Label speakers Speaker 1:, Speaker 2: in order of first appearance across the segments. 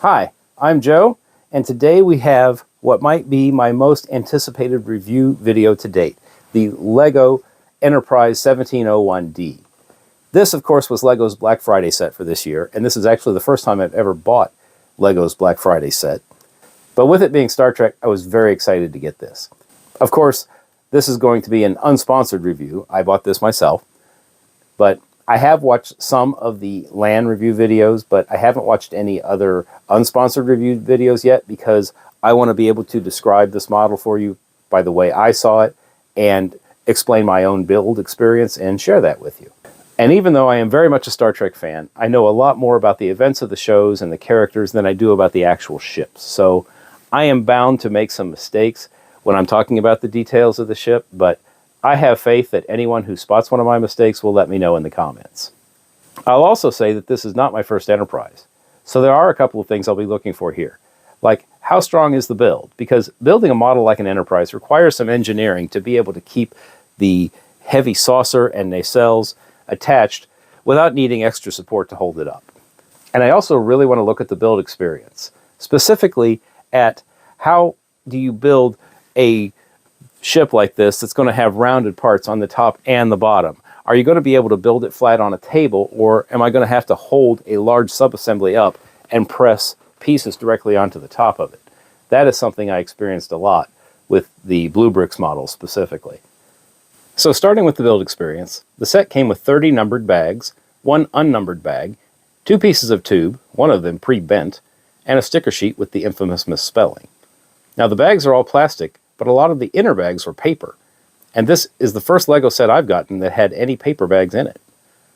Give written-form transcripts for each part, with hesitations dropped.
Speaker 1: Hi, I'm Joe, and today we have what might be my most anticipated review video to date, the LEGO Enterprise 1701D. This, of course, was LEGO's Black Friday set for this year, and this is actually the first time I've ever bought LEGO's Black Friday set. But with it being Star Trek, I was very excited to get this. Of course, this is going to be an unsponsored review. I bought this myself, but I have watched some of the LAN review videos, but I haven't watched any other unsponsored review videos yet because I want to be able to describe this model for you by the way I saw it and explain my own build experience and share that with you. And even though I am very much a Star Trek fan, I know a lot more about the events of the shows and the characters than I do about the actual ships. So I am bound to make some mistakes when I'm talking about the details of the ship, but I have faith that anyone who spots one of my mistakes will let me know in the comments. I'll also say that this is not my first Enterprise, so there are a couple of things I'll be looking for here. Like, how strong is the build? Because building a model like an Enterprise requires some engineering to be able to keep the heavy saucer and nacelles attached without needing extra support to hold it up. And I also really want to look at the build experience, specifically at how do you build a ship like this that's going to have rounded parts on the top and the bottom. Are you going to be able to build it flat on a table, or am I going to have to hold a large subassembly up and press pieces directly onto the top of it? That is something I experienced a lot with the BlueBrixx model specifically. So starting with the build experience, the set came with 30 numbered bags, one unnumbered bag, 2 pieces of tube, one of them pre-bent, and a sticker sheet with the infamous misspelling. Now the bags are all plastic, but a lot of the inner bags were paper, and this is the first LEGO set I've gotten that had any paper bags in it.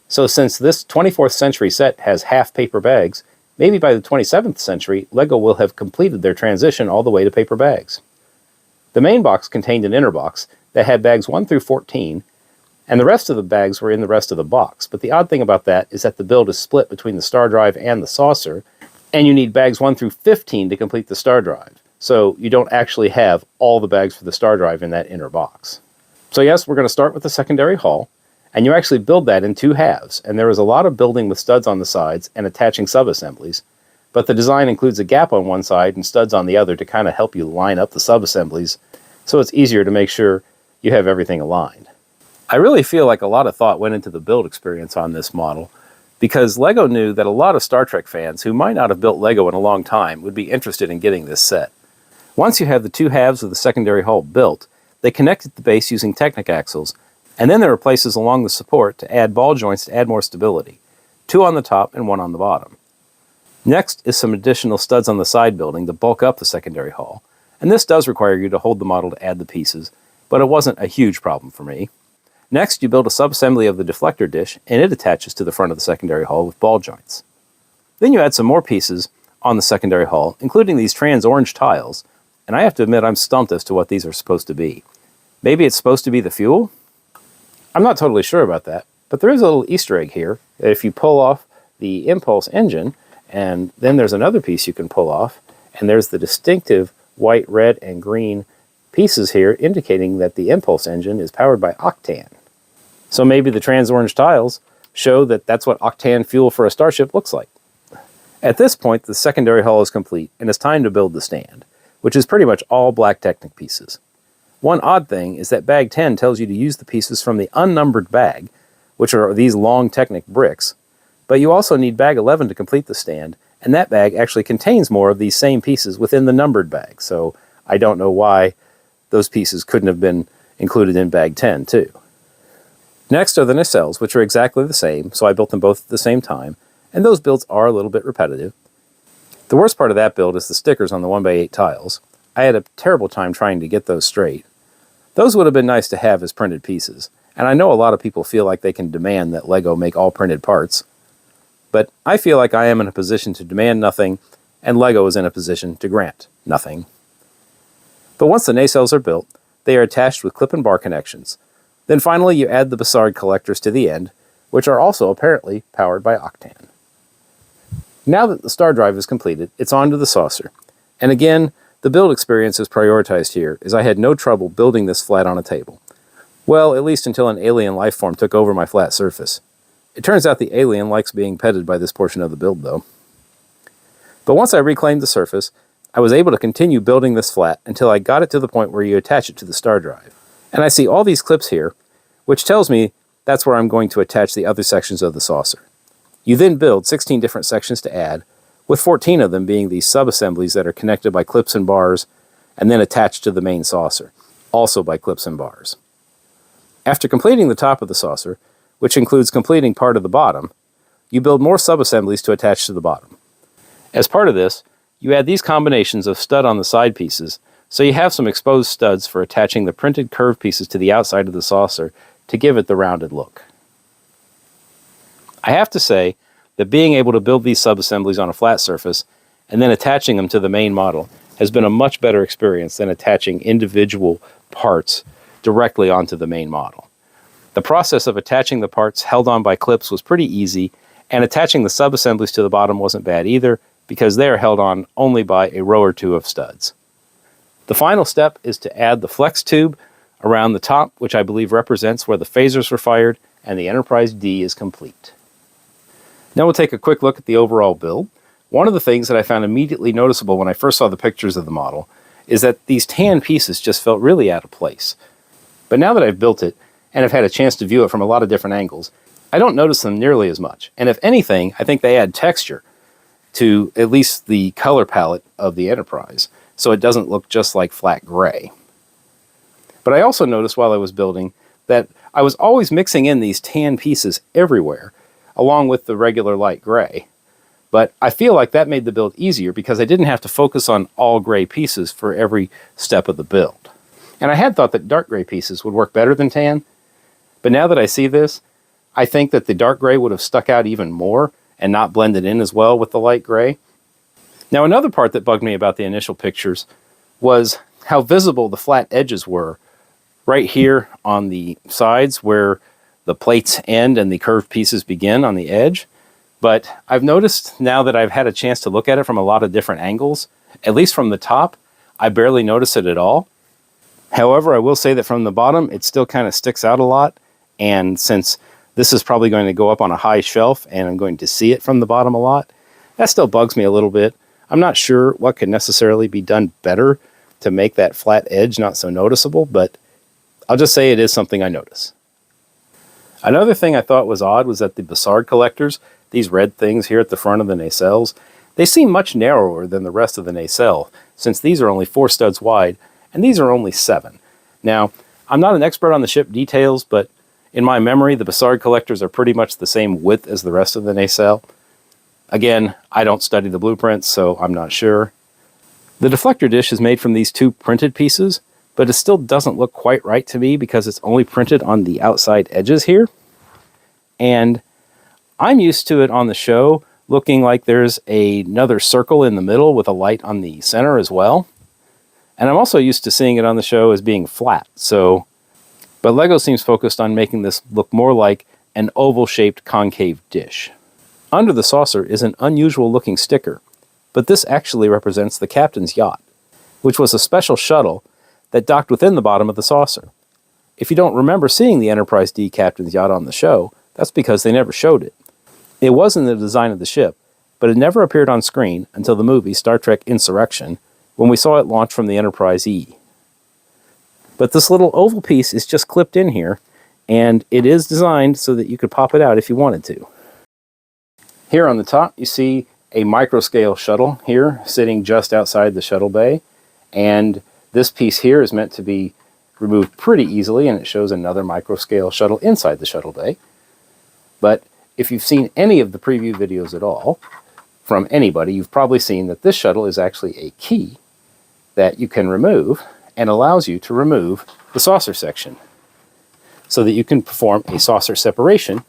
Speaker 1: So since this 24th century set has half paper bags, maybe by the 27th century, LEGO will have completed their transition all the way to paper bags. The main box contained an inner box that had bags 1 through 14, and the rest of the bags were in the rest of the box, but the odd thing about that is that the build is split between the star drive and the saucer, and you need bags 1 through 15 to complete the star drive. So you don't actually have all the bags for the star drive in that inner box. So yes, we're going to start with the secondary hull, and you actually build that in 2 halves, and there is a lot of building with studs on the sides and attaching subassemblies, but the design includes a gap on one side and studs on the other to kind of help you line up the subassemblies, so it's easier to make sure you have everything aligned. I really feel like a lot of thought went into the build experience on this model, because LEGO knew that a lot of Star Trek fans who might not have built LEGO in a long time would be interested in getting this set. Once you have the 2 halves of the secondary hull built, they connect at the base using Technic axles, and then there are places along the support to add ball joints to add more stability, 2 on the top and 1 on the bottom. Next is some additional studs on the side building to bulk up the secondary hull, and this does require you to hold the model to add the pieces, but it wasn't a huge problem for me. Next, you build a subassembly of the deflector dish, and it attaches to the front of the secondary hull with ball joints. Then you add some more pieces on the secondary hull, including these trans-orange tiles, and I have to admit I'm stumped as to what these are supposed to be. Maybe it's supposed to be the fuel? I'm not totally sure about that, but there is a little Easter egg here that if you pull off the impulse engine, and then there's another piece you can pull off, and there's the distinctive white, red, and green pieces here indicating that the impulse engine is powered by octane. So maybe the trans-orange tiles show that that's what octane fuel for a starship looks like. At this point, the secondary hull is complete, and it's time to build the stand, which is pretty much all black Technic pieces. One odd thing is that bag 10 tells you to use the pieces from the unnumbered bag, which are these long Technic bricks, but you also need bag 11 to complete the stand, and that bag actually contains more of these same pieces within the numbered bag, so I don't know why those pieces couldn't have been included in bag 10 too. Next are the nacelles, which are exactly the same, so I built them both at the same time, and those builds are a little bit repetitive. The worst part of that build is the stickers on the 1x8 tiles. I had a terrible time trying to get those straight. Those would have been nice to have as printed pieces, and I know a lot of people feel like they can demand that LEGO make all printed parts, but I feel like I am in a position to demand nothing, and LEGO is in a position to grant nothing. But once the nacelles are built, they are attached with clip and bar connections. Then finally you add the Bassard collectors to the end, which are also apparently powered by octane. Now that the star drive is completed, it's on to the saucer. And again, the build experience is prioritized here, as I had no trouble building this flat on a table. Well, at least until an alien life form took over my flat surface. It turns out the alien likes being petted by this portion of the build, though. But once I reclaimed the surface, I was able to continue building this flat until I got it to the point where you attach it to the star drive. And I see all these clips here, which tells me that's where I'm going to attach the other sections of the saucer. You then build 16 different sections to add, with 14 of them being these sub-assemblies that are connected by clips and bars and then attached to the main saucer, also by clips and bars. After completing the top of the saucer, which includes completing part of the bottom, you build more sub-assemblies to attach to the bottom. As part of this, you add these combinations of stud on the side pieces, so you have some exposed studs for attaching the printed curved pieces to the outside of the saucer to give it the rounded look. I have to say that being able to build these sub-assemblies on a flat surface and then attaching them to the main model has been a much better experience than attaching individual parts directly onto the main model. The process of attaching the parts held on by clips was pretty easy, and attaching the sub-assemblies to the bottom wasn't bad either, because they are held on only by a row or two of studs. The final step is to add the flex tube around the top, which I believe represents where the phasers were fired, and the Enterprise D is complete. Now we'll take a quick look at the overall build. One of the things that I found immediately noticeable when I first saw the pictures of the model is that these tan pieces just felt really out of place. But now that I've built it, and have had a chance to view it from a lot of different angles, I don't notice them nearly as much. And if anything, I think they add texture to at least the color palette of the Enterprise, so it doesn't look just like flat gray. But I also noticed while I was building that I was always mixing in these tan pieces everywhere, along with the regular light gray. But I feel like that made the build easier because I didn't have to focus on all gray pieces for every step of the build. And I had thought that dark gray pieces would work better than tan, but now that I see this, I think that the dark gray would have stuck out even more and not blended in as well with the light gray. Now another part that bugged me about the initial pictures was how visible the flat edges were right here on the sides where the plates end and the curved pieces begin on the edge. But I've noticed now that I've had a chance to look at it from a lot of different angles, at least from the top, I barely notice it at all. However, I will say that from the bottom, it still kind of sticks out a lot. And since this is probably going to go up on a high shelf and I'm going to see it from the bottom a lot, that still bugs me a little bit. I'm not sure what could necessarily be done better to make that flat edge not so noticeable, but I'll just say it is something I notice. Another thing I thought was odd was that the Bussard collectors, these red things here at the front of the nacelles, they seem much narrower than the rest of the nacelle, since these are only 4 studs wide, and these are only 7. Now, I'm not an expert on the ship details, but in my memory, the Bussard collectors are pretty much the same width as the rest of the nacelle. Again, I don't study the blueprints, so I'm not sure. The deflector dish is made from these 2 printed pieces, but it still doesn't look quite right to me because it's only printed on the outside edges here. And I'm used to it on the show looking like there's another circle in the middle with a light on the center as well. And I'm also used to seeing it on the show as being flat, but LEGO seems focused on making this look more like an oval-shaped concave dish. Under the saucer is an unusual looking sticker, but this actually represents the captain's yacht, which was a special shuttle that docked within the bottom of the saucer. If you don't remember seeing the Enterprise D captain's yacht on the show, that's because they never showed it. It was in the design of the ship, but it never appeared on screen until the movie Star Trek Insurrection, when we saw it launch from the Enterprise E. But this little oval piece is just clipped in here, and it is designed so that you could pop it out if you wanted to. Here on the top you see a micro-scale shuttle here sitting just outside the shuttle bay, and this piece here is meant to be removed pretty easily, and it shows another micro-scale shuttle inside the shuttle bay. But if you've seen any of the preview videos at all from anybody, you've probably seen that this shuttle is actually a key that you can remove and allows you to remove the saucer section so that you can perform a saucer separation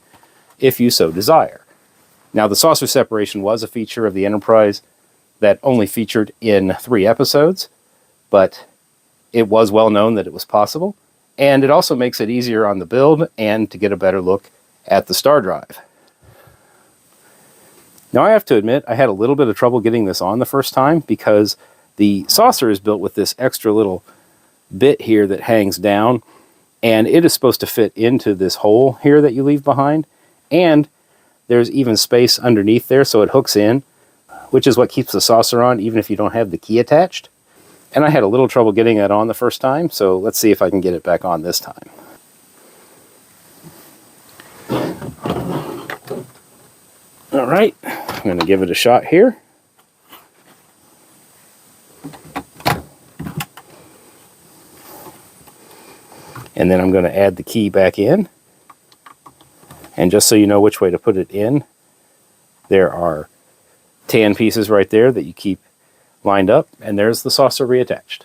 Speaker 1: if you so desire. Now, the saucer separation was a feature of the Enterprise that only featured in 3 episodes, but it was well known that it was possible, and it also makes it easier on the build and to get a better look at the star drive. Now, I have to admit, I had a little bit of trouble getting this on the first time because the saucer is built with this extra little bit here that hangs down, and it is supposed to fit into this hole here that you leave behind, and there's even space underneath there so it hooks in. which is what keeps the saucer on even if you don't have the key attached. And I had a little trouble getting that on the first time, so let's see if I can get it back on this time. All right, I'm going to give it a shot here. And then I'm going to add the key back in. And just so you know which way to put it in, there are tan pieces right there that you keep lined up, and there's the saucer reattached.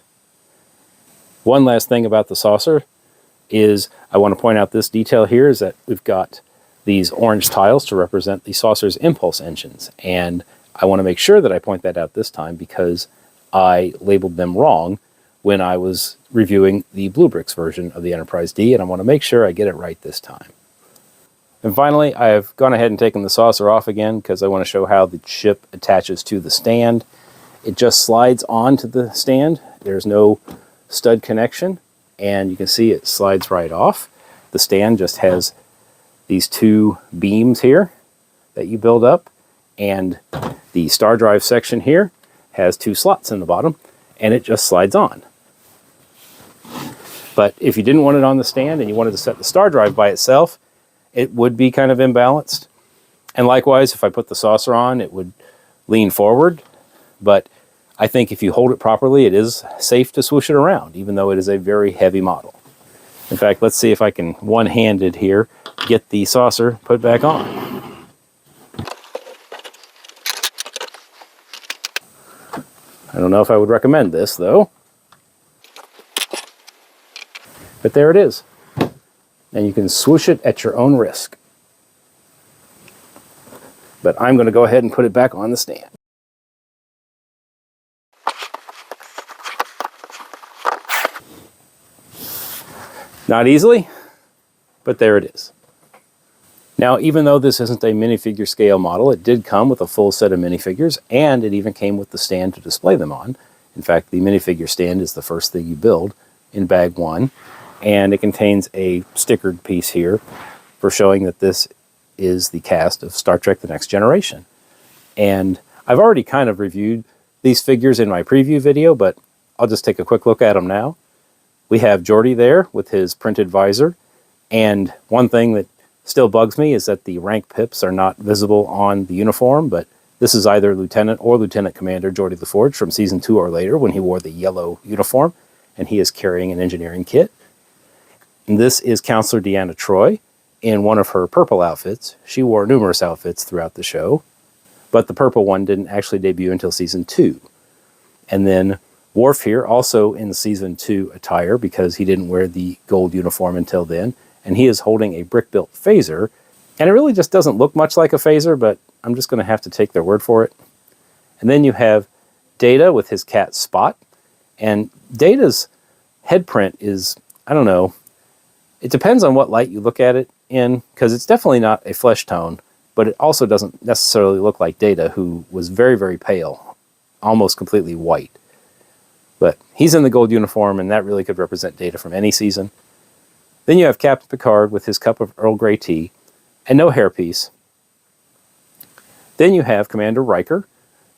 Speaker 1: One last thing about the saucer is I want to point out this detail here is that we've got these orange tiles to represent the saucer's impulse engines, and I want to make sure that I point that out this time because I labeled them wrong when I was reviewing the BlueBrixx version of the Enterprise D, and I want to make sure I get it right this time. And finally, I've gone ahead and taken the saucer off again because I want to show how the ship attaches to the stand. It just slides onto the stand. There's no stud connection, and you can see it slides right off. The stand just has these two beams here that you build up, and the star drive section here has two slots in the bottom, and it just slides on. But if you didn't want it on the stand and you wanted to set the star drive by itself, it would be kind of imbalanced. And likewise, if I put the saucer on, it would lean forward. But I think if you hold it properly, it is safe to swoosh it around, even though it is a very heavy model. In fact, let's see if I can one-handed here get the saucer put back on. I don't know if I would recommend this, though. But there it is. And you can swoosh it at your own risk. But I'm going to go ahead and put it back on the stand. Not easily, but there it is. Now, even though this isn't a minifigure scale model, it did come with a full set of minifigures, and it even came with the stand to display them on. In fact, the minifigure stand is the first thing you build in bag one, and it contains a stickered piece here for showing that this is the cast of Star Trek: The Next Generation. And I've already kind of reviewed these figures in my preview video, but I'll just take a quick look at them now. We have Geordi there with his printed visor, and one thing that still bugs me is that the rank pips are not visible on the uniform, but this is either Lieutenant or Lieutenant Commander Geordi LaForge from Season 2 or later when he wore the yellow uniform, and he is carrying an engineering kit. And this is Counselor Deanna Troi in one of her purple outfits. She wore numerous outfits throughout the show, but the purple one didn't actually debut until Season 2. And then Worf here, also in Season 2 attire because he didn't wear the gold uniform until then, and he is holding a brick-built phaser, and it really just doesn't look much like a phaser, but I'm just going to have to take their word for it. And then you have Data with his cat Spot, and Data's head print is, I don't know, it depends on what light you look at it in, because it's definitely not a flesh tone, but it also doesn't necessarily look like Data, who was very, very pale, almost completely white. But he's in the gold uniform, and that really could represent Data from any season. Then you have Captain Picard with his cup of Earl Grey tea, and no hairpiece. Then you have Commander Riker.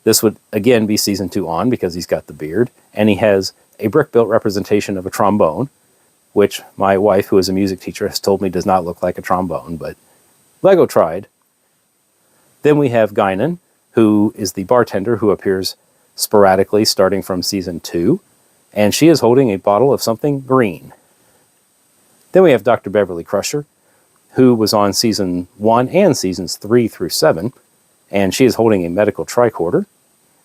Speaker 1: This would, again, be Season 2 on, because he's got the beard, and he has a brick-built representation of a trombone, which my wife, who is a music teacher, has told me does not look like a trombone, but Lego tried. Then we have Guinan, who is the bartender who appears sporadically starting from Season 2, and she is holding a bottle of something green. Then we have Dr. Beverly Crusher, who was on Season 1 and Seasons 3 through 7, and she is holding a medical tricorder,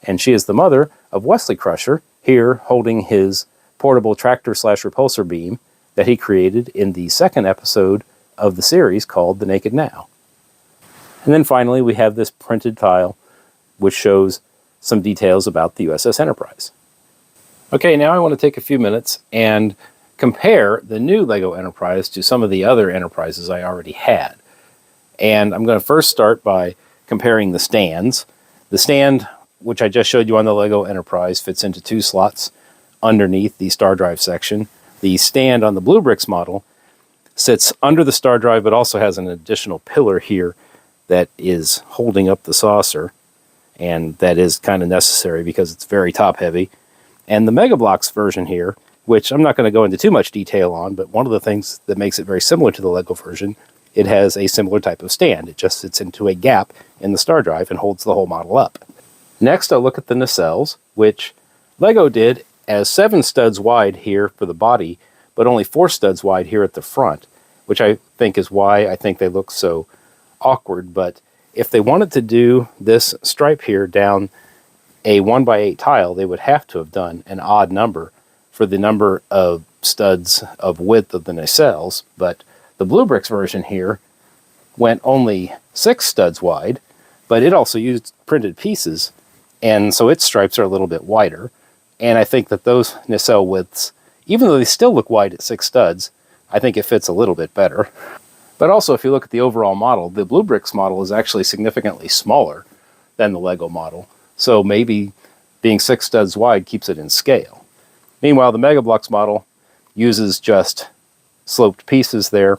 Speaker 1: and she is the mother of Wesley Crusher, here holding his portable tractor/repulsor beam that he created in the second episode of the series called The Naked Now. And then finally we have this printed tile which shows some details about the USS Enterprise. Okay, now I want to take a few minutes and compare the new LEGO Enterprise to some of the other Enterprises I already had. And I'm going to first start by comparing the stands. The stand, which I just showed you on the LEGO Enterprise, fits into two slots underneath the star drive section. The stand on the BlueBrixx model sits under the star drive, but also has an additional pillar here that is holding up the saucer. and that is kind of necessary because it's very top heavy. And the Mega Bloks version here, which I'm not going to go into too much detail on, but one of the things that makes it very similar to the Lego version, it has a similar type of stand. It just sits into a gap in the star drive and holds the whole model up. Next, I'll look at the nacelles, which Lego did as 7 studs wide here for the body, but only 4 studs wide here at the front, which I think is why I think they look so awkward. But if they wanted to do this stripe here down a 1x8 tile, they would have to have done an odd number for the number of studs of width of the nacelles. But the BlueBrixx version here went only 6 studs wide, but it also used printed pieces, and so its stripes are a little bit wider. And I think that those nacelle widths, even though they still look wide at 6 studs, I think it fits a little bit better. But also, if you look at the overall model, the BlueBrixx model is actually significantly smaller than the Lego model. So maybe being 6 studs wide keeps it in scale. Meanwhile, the Mega Bloks model uses just sloped pieces there,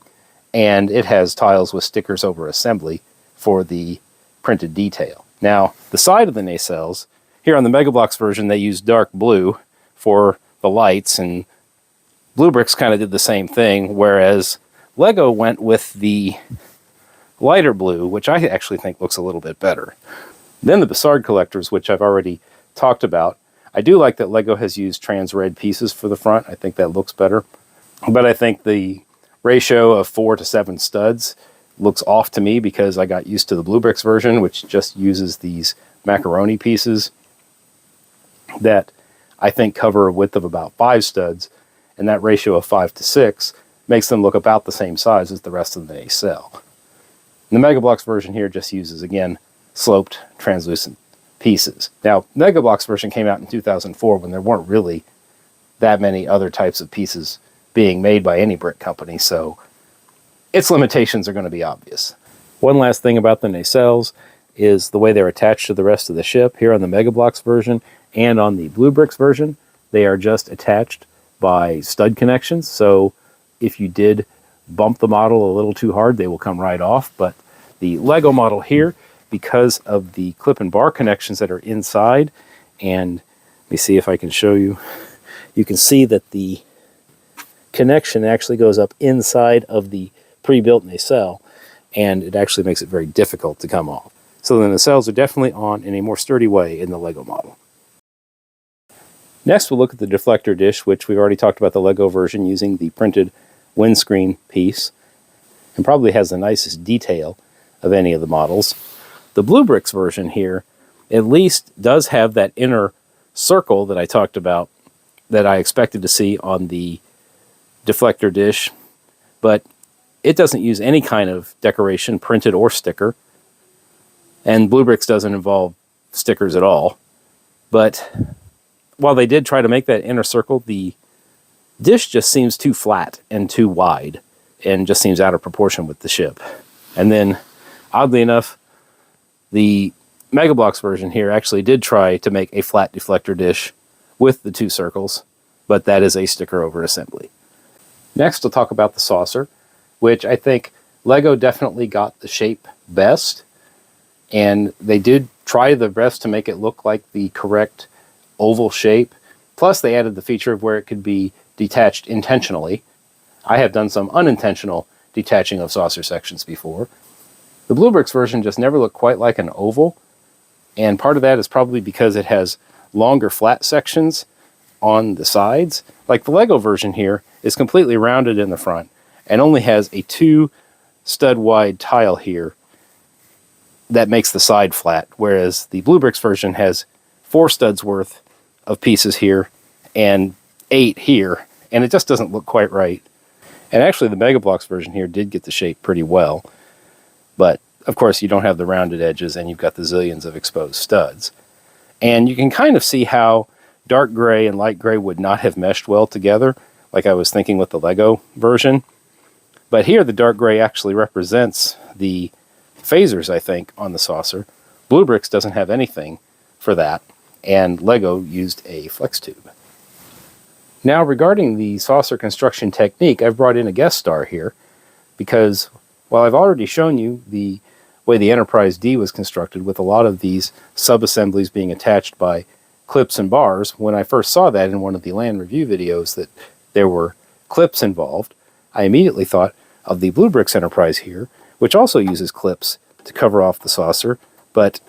Speaker 1: and it has tiles with stickers over assembly for the printed detail. Now, the side of the nacelles, here on the Mega Bloks version, they use dark blue for the lights, and BlueBrixx kind of did the same thing, whereas Lego went with the lighter blue, which I actually think looks a little bit better. Then the Bassard collectors, which I've already talked about. I do like that Lego has used trans red pieces for the front. I think that looks better. But I think the ratio of 4 to 7 studs looks off to me because I got used to the BlueBrixx version, which just uses these macaroni pieces that I think cover a width of about 5 studs, and that ratio of 5 to 6 makes them look about the same size as the rest of the nacelle. The Mega Bloks version here just uses, again, sloped, translucent pieces. Now, Mega Bloks version came out in 2004 when there weren't really that many other types of pieces being made by any brick company, so its limitations are going to be obvious. One last thing about the nacelles is the way they're attached to the rest of the ship. Here on the Mega Bloks version and on the BlueBrixx version, they are just attached by stud connections, so if you did bump the model a little too hard, they will come right off. But the Lego model here, because of the clip and bar connections that are inside, and let me see if I can show you, you can see that the connection actually goes up inside of the pre-built nacelle, and it actually makes it very difficult to come off. So the nacelles are definitely on in a more sturdy way in the Lego model. Next, we'll look at the deflector dish, which we've already talked about the Lego version using the printed windscreen piece, and probably has the nicest detail of any of the models. The BlueBrixx version here at least does have that inner circle that I talked about that I expected to see on the deflector dish, but it doesn't use any kind of decoration, printed or sticker, and BlueBrixx doesn't involve stickers at all. But while they did try to make that inner circle, the dish just seems too flat and too wide and just seems out of proportion with the ship. And then, oddly enough, the Mega Bloks version here actually did try to make a flat deflector dish with the 2 circles, but that is a sticker over assembly. Next, we'll talk about the saucer, which I think Lego definitely got the shape best, and they did try their best to make it look like the correct oval shape. Plus, they added the feature of where it could be detached intentionally. I have done some unintentional detaching of saucer sections before. The BlueBrixx version just never looked quite like an oval, and part of that is probably because it has longer flat sections on the sides. Like the Lego version here is completely rounded in the front and only has a 2 stud wide tile here that makes the side flat, whereas the BlueBrixx version has 4 studs worth of pieces here and 8 here, and it just doesn't look quite right. And actually the Mega Bloks version here did get the shape pretty well, but of course you don't have the rounded edges and you've got the zillions of exposed studs. And you can kind of see how dark gray and light gray would not have meshed well together, like I was thinking with the Lego version. But here the dark gray actually represents the phasers, I think, on the saucer. BlueBrixx doesn't have anything for that, and Lego used a flex tube. Now, regarding the saucer construction technique, I've brought in a guest star here because while I've already shown you the way the Enterprise D was constructed, with a lot of these sub-assemblies being attached by clips and bars. When I first saw that in one of the land review videos, that there were clips involved, I immediately thought of the BlueBrixx Enterprise here, which also uses clips to cover off the saucer, but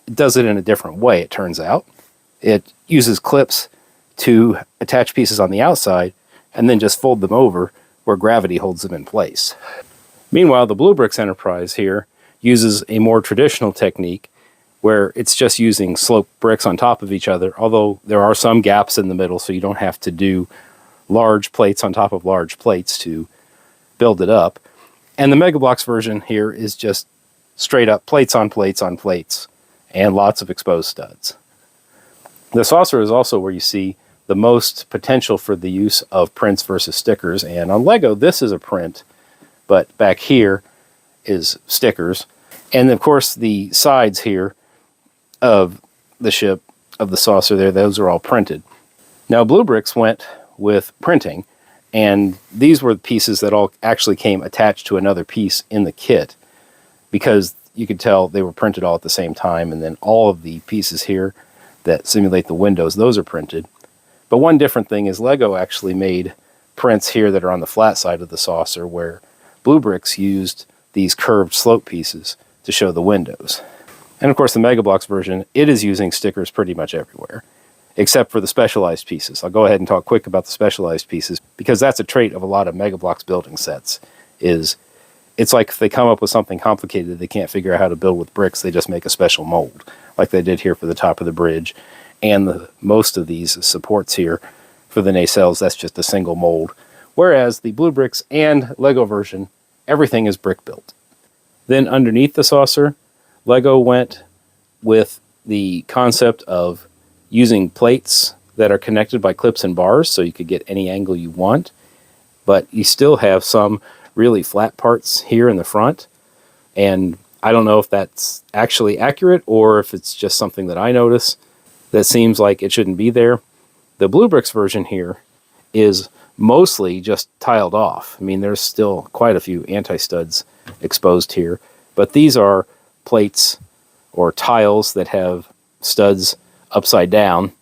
Speaker 1: it does it in a different way, it turns out. It uses clips to attach pieces on the outside and then just fold them over where gravity holds them in place. Meanwhile, the BlueBrixx Enterprise here uses a more traditional technique where it's just using sloped bricks on top of each other, although there are some gaps in the middle, so you don't have to do large plates on top of large plates to build it up. And the Mega Bloks version here is just straight up plates on plates on plates and lots of exposed studs. The saucer is also where you see the most potential for the use of prints versus stickers, and on Lego this is a print, but back here is stickers. And of course the sides here of the ship, of the saucer there, those are all printed. Now BlueBrixx went with printing, and these were the pieces that all actually came attached to another piece in the kit, because you could tell they were printed all at the same time. And then all of the pieces here that simulate the windows, those are printed. But one different thing is Lego actually made prints here that are on the flat side of the saucer, where BlueBrixx used these curved slope pieces to show the windows. And of course the Mega Bloks version, it is using stickers pretty much everywhere, except for the specialized pieces. I'll go ahead and talk quick about the specialized pieces, because that's a trait of a lot of Mega Bloks building sets. It's like if they come up with something complicated they can't figure out how to build with bricks, they just make a special mold, like they did here for the top of the bridge. And most of these supports here for the nacelles, that's just a single mold. Whereas the BlueBrixx and Lego version, everything is brick built. Then underneath the saucer, Lego went with the concept of using plates that are connected by clips and bars, so you could get any angle you want, but you still have some really flat parts here in the front. And I don't know if that's actually accurate or if it's just something that I notice that seems like it shouldn't be there. The BlueBrixx version here is mostly just tiled off. I mean, there's still quite a few anti-studs exposed here, but these are plates or tiles that have studs upside down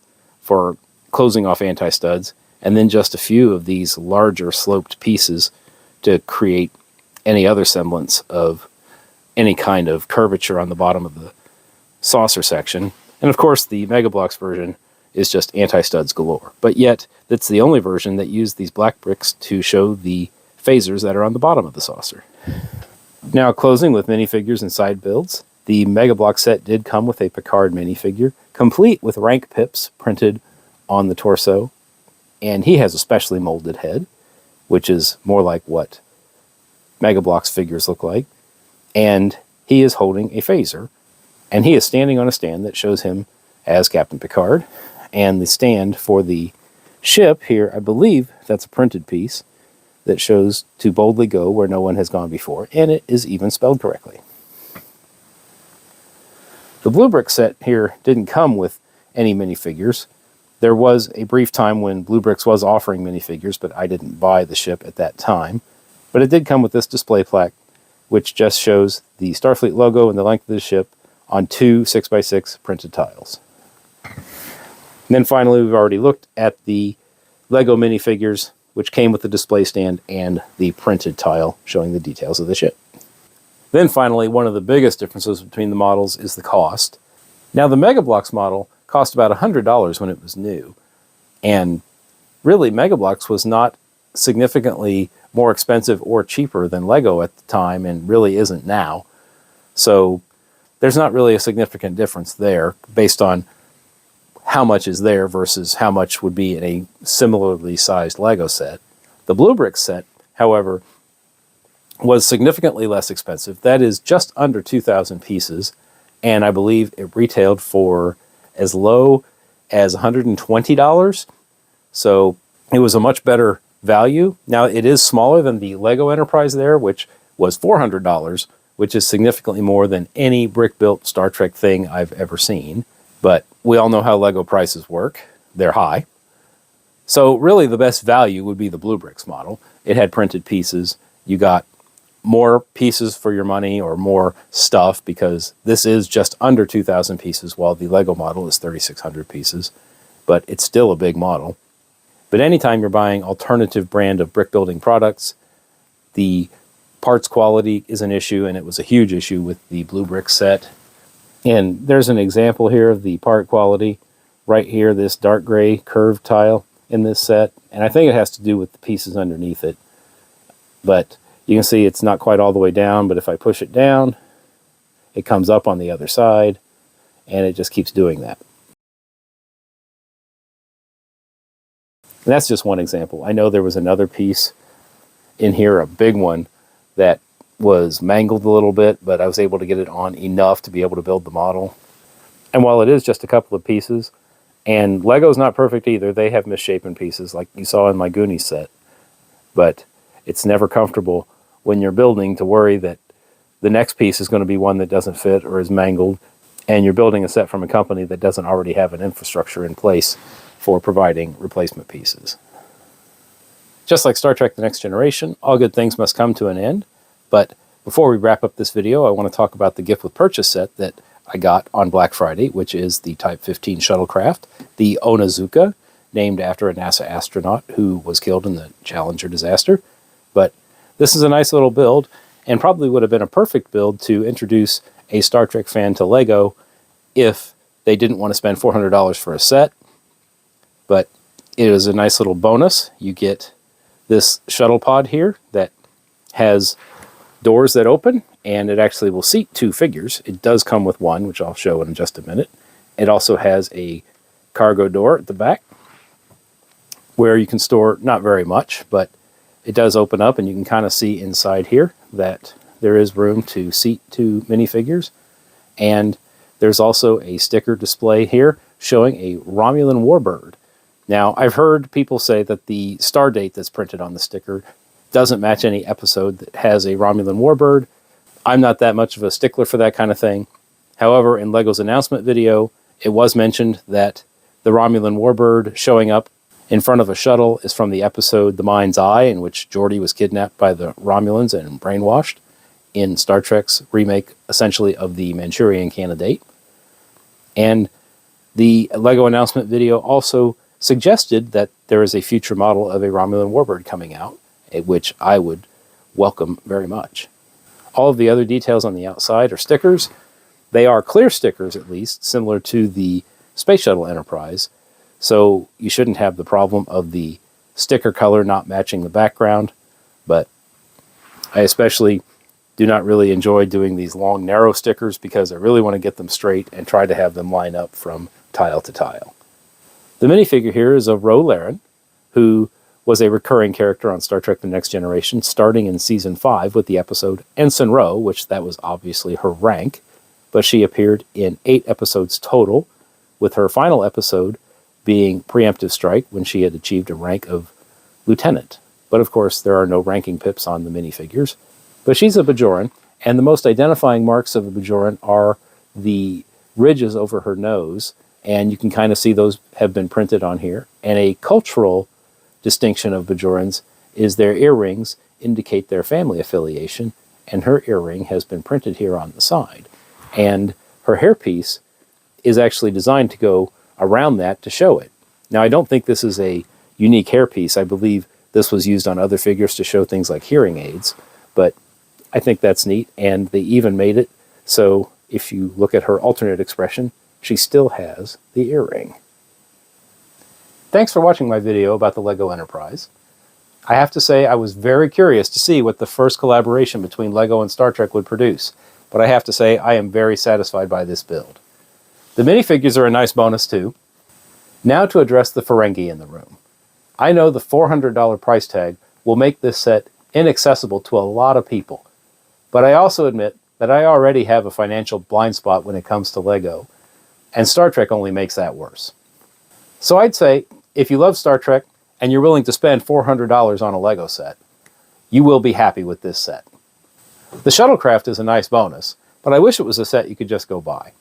Speaker 1: for closing off anti-studs, and then just a few of these larger sloped pieces to create any other semblance of any kind of curvature on the bottom of the saucer section. And of course the Mega Bloks version is just anti-studs galore, but yet that's the only version that used these black bricks to show the phasers that are on the bottom of the saucer. Now, closing with minifigures and side builds, the Mega Bloks set did come with a Picard minifigure, complete with rank pips printed on the torso, and he has a specially molded head, which is more like what Mega Bloks figures look like, and he is holding a phaser, and he is standing on a stand that shows him as Captain Picard. And the stand for the ship here, I believe that's a printed piece that shows "to boldly go where no one has gone before," and it is even spelled correctly. The BlueBrixx set here didn't come with any minifigures. There was a brief time when BlueBrixx was offering minifigures, but I didn't buy the ship at that time. But it did come with this display plaque, which just shows the Starfleet logo and the length of the ship on two 6x6 printed tiles. And then finally, we've already looked at the Lego minifigures, which came with the display stand and the printed tile showing the details of the ship. Then finally, one of the biggest differences between the models is the cost. Now, the Mega Bloks model cost about $100 when it was new, and really Mega Bloks was not significantly more expensive or cheaper than Lego at the time, and really isn't now. So there's not really a significant difference there based on how much is there versus how much would be in a similarly sized Lego set. The BlueBrixx set, however, was significantly less expensive. That is just under 2,000 pieces, and I believe it retailed for as low as $120. So it was a much better value. Now, it is smaller than the Lego Enterprise there, which was $400, which is significantly more than any brick-built Star Trek thing I've ever seen. But we all know how Lego prices work. They're high. So really the best value would be the BlueBrixx model. It had printed pieces. You got more pieces for your money or more stuff, because this is just under 2,000 pieces while the Lego model is 3,600 pieces, but it's still a big model. But anytime you're buying alternative brand of brick building products, the parts quality is an issue, and it was a huge issue with the BlueBrixx set. And there's an example here of the part quality right here, this dark gray curved tile in this set, and I think it has to do with the pieces underneath it. But you can see it's not quite all the way down, but if I push it down, it comes up on the other side, and it just keeps doing that. And that's just one example. I know there was another piece in here, a big one, that was mangled a little bit, but I was able to get it on enough to be able to build the model. And while it is just a couple of pieces, and Lego's not perfect either, they have misshapen pieces like you saw in my Goonies set, but it's never comfortable when you're building to worry that the next piece is going to be one that doesn't fit or is mangled, and you're building a set from a company that doesn't already have an infrastructure in place for providing replacement pieces. Just like Star Trek: The Next Generation, all good things must come to an end. But before we wrap up this video, I want to talk about the gift with purchase set that I got on Black Friday, which is the Type 15 Shuttlecraft, the Onizuka, named after a NASA astronaut who was killed in the Challenger disaster. But this is a nice little build, and probably would have been a perfect build to introduce a Star Trek fan to Lego if they didn't want to spend $400 for a set. But it is a nice little bonus. You get this Shuttlepod here that has doors that open, and it actually will seat 2 figures. It does come with one, which I'll show in just a minute. It also has a cargo door at the back where you can store not very much, but it does open up, and you can kind of see inside here that there is room to seat 2 minifigures. And there's also a sticker display here showing a Romulan warbird. Now, I've heard people say that the star date that's printed on the sticker doesn't match any episode that has a Romulan warbird. I'm not that much of a stickler for that kind of thing. However, in Lego's announcement video, it was mentioned that the Romulan warbird showing up in front of a shuttle is from the episode The Mind's Eye, in which Geordi was kidnapped by the Romulans and brainwashed in Star Trek's remake, essentially, of the Manchurian Candidate. And the Lego announcement video also suggested that there is a future model of a Romulan warbird coming out, which I would welcome very much. All of the other details on the outside are stickers. They are clear stickers, at least, similar to the Space Shuttle Enterprise, so you shouldn't have the problem of the sticker color not matching the background. But I especially do not really enjoy doing these long, narrow stickers because I really want to get them straight and try to have them line up from tile to tile. The minifigure here is of Ro Laren, who was a recurring character on Star Trek: The Next Generation, starting in Season 5 with the episode Ensign Ro, which that was obviously her rank, but she appeared in 8 episodes total, with her final episode being Preemptive Strike, when she had achieved a rank of Lieutenant. But of course, there are no ranking pips on the minifigures. But she's a Bajoran, and the most identifying marks of a Bajoran are the ridges over her nose, and you can kind of see those have been printed on here. And a cultural distinction of Bajorans is their earrings indicate their family affiliation, and her earring has been printed here on the side. And her hairpiece is actually designed to go around that to show it. Now, I don't think this is a unique hairpiece. I believe this was used on other figures to show things like hearing aids, but I think that's neat, and they even made it so if you look at her alternate expression, she still has the earring. Thanks for watching my video about the Lego Enterprise. I have to say I was very curious to see what the first collaboration between Lego and Star Trek would produce, but I have to say I am very satisfied by this build. The minifigures are a nice bonus too. Now to address the Ferengi in the room. I know the $400 price tag will make this set inaccessible to a lot of people, but I also admit that I already have a financial blind spot when it comes to Lego, and Star Trek only makes that worse. So I'd say, if you love Star Trek and you're willing to spend $400 on a Lego set, you will be happy with this set. The Shuttlecraft is a nice bonus, but I wish it was a set you could just go buy,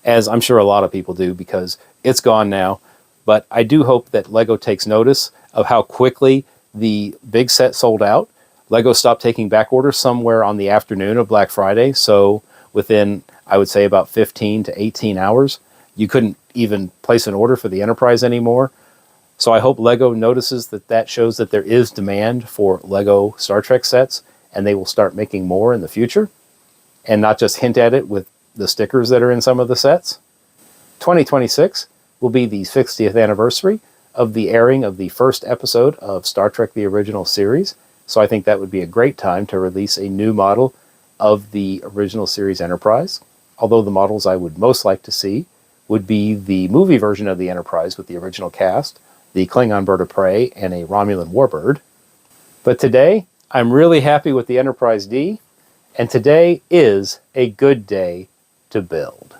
Speaker 1: as I'm sure a lot of people do because it's gone now. But I do hope that Lego takes notice of how quickly the big set sold out. Lego stopped taking back orders somewhere on the afternoon of Black Friday, so within, I would say, about 15 to 18 hours, you couldn't even place an order for the Enterprise anymore. So I hope Lego notices that that shows that there is demand for Lego Star Trek sets, and they will start making more in the future, and not just hint at it with the stickers that are in some of the sets. 2026 will be the 60th anniversary of the airing of the first episode of Star Trek The Original Series, so I think that would be a great time to release a new model of the original series Enterprise, although the models I would most like to see would be the movie version of the Enterprise with the original cast, the Klingon bird of prey, and a Romulan warbird. But today, I'm really happy with the Enterprise D, and today is a good day to build.